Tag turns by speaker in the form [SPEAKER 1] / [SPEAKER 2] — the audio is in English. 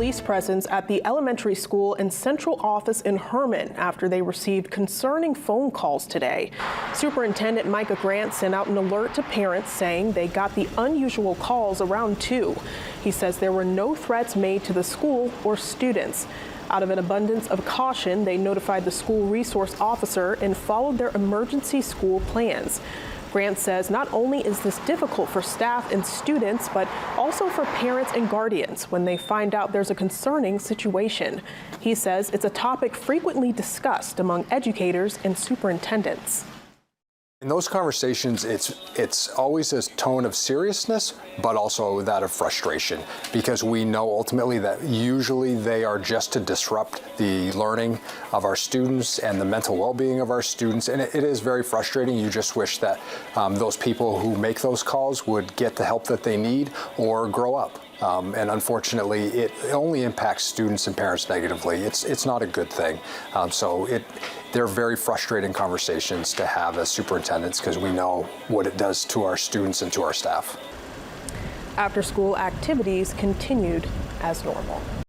[SPEAKER 1] police presence at the elementary school and central office in Hermon after they received concerning phone calls today. Superintendent Micah Grant sent out an alert to parents saying they got the unusual calls around 2. He says there were no threats made to the school or students. Out of an abundance of caution, they notified the school resource officer and followed their emergency school plans. Grant says not only is this difficult for staff and students, but also for parents and guardians when they find out there's a concerning situation. He says it's a topic frequently discussed among educators and superintendents.
[SPEAKER 2] In those conversations, it's always a tone of seriousness, but also that of frustration, because we know ultimately that usually they are just to disrupt the learning of our students and the mental well-being of our students, and it is very frustrating. You just wish that those people who make those calls would get the help that they need or grow up. And unfortunately, it only impacts students and parents negatively. It's not a good thing. They're very frustrating conversations to have as superintendents because we know what it does to our students and to our staff.
[SPEAKER 1] After-school activities continued as normal.